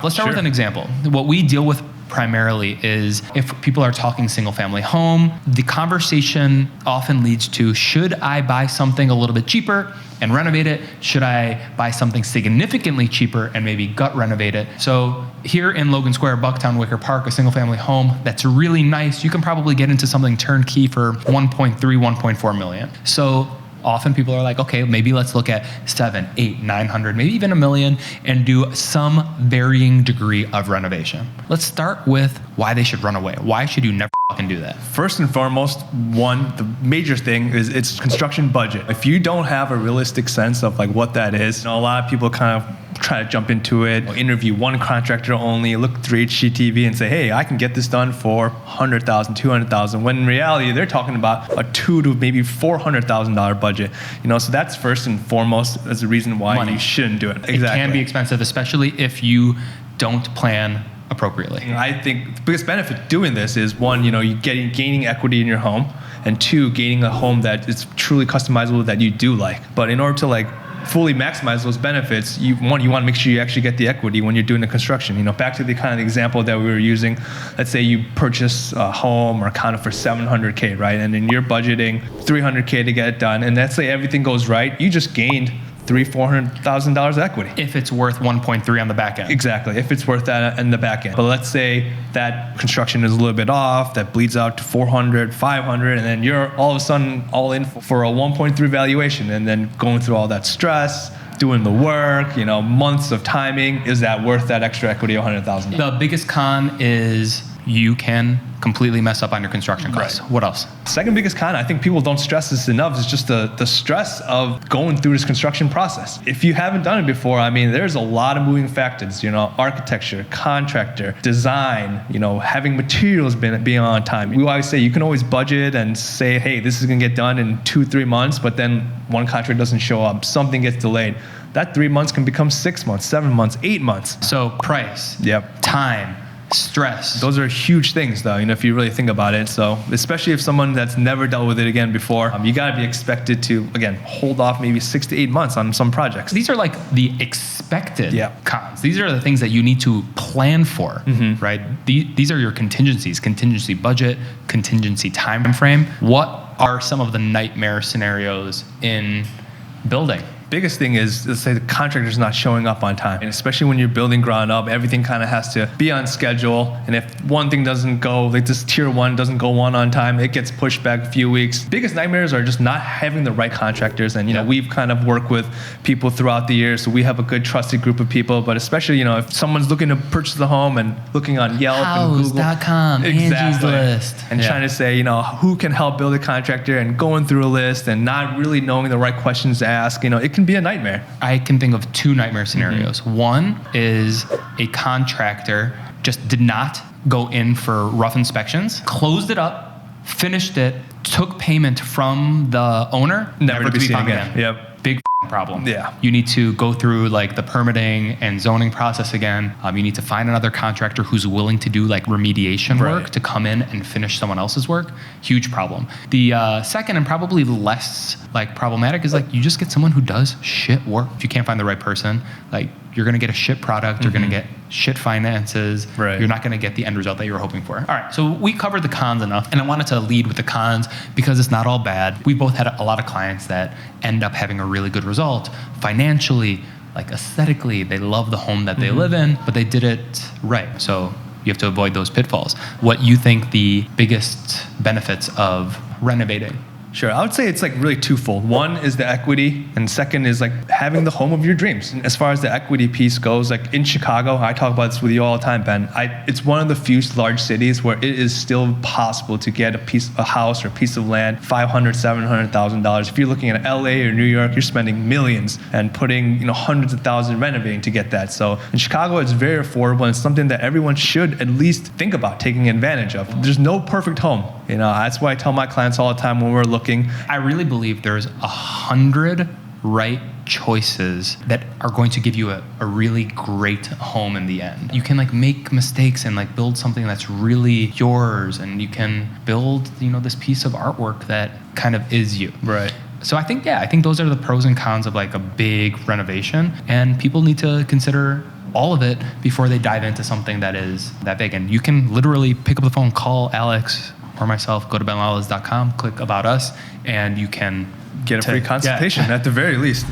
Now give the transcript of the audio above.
Let's start with an example. What we deal with primarily is if people are talking single family home, the conversation often leads to, should I buy something a little bit cheaper and renovate it? Should I buy something significantly cheaper and maybe gut renovate it? So here in Logan Square, Bucktown, Wicker Park, a single family home that's really nice, you can probably get into something turnkey for 1.3, 1.4 million. So often people are like, okay, maybe let's look at 7, 8, 900, maybe even $1 million and do some varying degree of renovation. Let's start with why they should run away. Why should you never fucking do that? First and foremost, the major thing is it's construction budget. If you don't have a realistic sense of like what that is, a lot of people kind of try to jump into it, interview one contractor only, look through HGTV and say, hey, I can get this done for $100,000, $200,000. When in reality, they're talking about a $200,000 to maybe $400,000 budget. So that's first and foremost as a reason why you shouldn't do it. Exactly. It can be expensive, especially if you don't plan appropriately. I think the biggest benefit doing this is one, you gaining equity in your home, and two, gaining a home that is truly customizable that you do like. But in order to fully maximize those benefits, you want to make sure you actually get the equity when you're doing the construction. Back to the kind of example that we were using. Let's say you purchase a home or a condo for $700K, right? And then you're budgeting $300K to get it done. And let's say everything goes right, you just gained $300,000-$400,000 equity. If it's worth 1.3 on the back end. Exactly, if it's worth that in the back end. But let's say that construction is a little bit off, that bleeds out to 400, 500, and then you're all of a sudden all in for a 1.3 valuation, and then going through all that stress, doing the work, months of timing. Is that worth that extra equity of $100,000? The biggest con is you can completely mess up on your construction costs. Right. What else? Second biggest con, I think people don't stress this enough, is just the stress of going through this construction process. If you haven't done it before, there's a lot of moving factors, architecture, contractor, design, having materials being on time. We always say you can always budget and say, hey, this is gonna get done in 2-3 months, but then one contract doesn't show up, something gets delayed. That 3 months can become 6 months, 7 months, 8 months. So price, time, stress. Those are huge things though, if you really think about it. So especially if someone that's never dealt with it again before, you gotta be expected to, again, hold off maybe 6 to 8 months on some projects. These are like the expected cons. These are the things that you need to plan for, right? These are your contingencies, contingency budget, contingency time frame. What are some of the nightmare scenarios in building? Biggest thing is, let's say the contractor's not showing up on time. And especially when you're building ground up, everything kind of has to be on schedule. And if one thing doesn't go, like this tier 1 doesn't go on time, it gets pushed back a few weeks. Biggest nightmares are just not having the right contractors. And, we've kind of worked with people throughout the years, so we have a good trusted group of people. But especially, if someone's looking to purchase the home and looking on Yelp and Google. House.com, Angie's List. And trying to say, who can help build a contractor, and going through a list and not really knowing the right questions to ask, it can be a nightmare. I can think of 2 nightmare scenarios. One is a contractor just did not go in for rough inspections, closed it up, finished it, took payment from the owner, never to be found again. Yep. Big problem. Yeah. You need to go through the permitting and zoning process again. You need to find another contractor who's willing to do remediation work to come in and finish someone else's work. Huge problem. The second and probably less problematic is you just get someone who does shit work. If you can't find the right person, you're gonna get a shit product, you're gonna get shit finances, you're not gonna get the end result that you were hoping for. All right, so we covered the cons enough, and I wanted to lead with the cons because it's not all bad. We both had a lot of clients that end up having a really good result financially, aesthetically, they love the home that they live in, but they did it right. So you have to avoid those pitfalls. What you think the biggest benefits of renovating? Sure, I would say it's really twofold. One is the equity, and second is having the home of your dreams. And as far as the equity piece goes, in Chicago, I talk about this with you all the time, Ben. It's one of the few large cities where it is still possible to get a house or a piece of land, $500,000, $700,000. If you're looking at LA or New York, you're spending millions and putting hundreds of thousands renovating to get that. So in Chicago, it's very affordable, and it's something that everyone should at least think about taking advantage of. There's no perfect home. That's why I tell my clients all the time when we're looking. I really believe there's 100 right choices that are going to give you a really great home in the end. You can make mistakes and build something that's really yours, and you can build this piece of artwork that kind of is you. Right. So I think those are the pros and cons of a big renovation, and people need to consider all of it before they dive into something that is that big. And you can literally pick up the phone, call Alex or myself, go to benlalez.com, click About Us, and you can get a free consultation at the very least.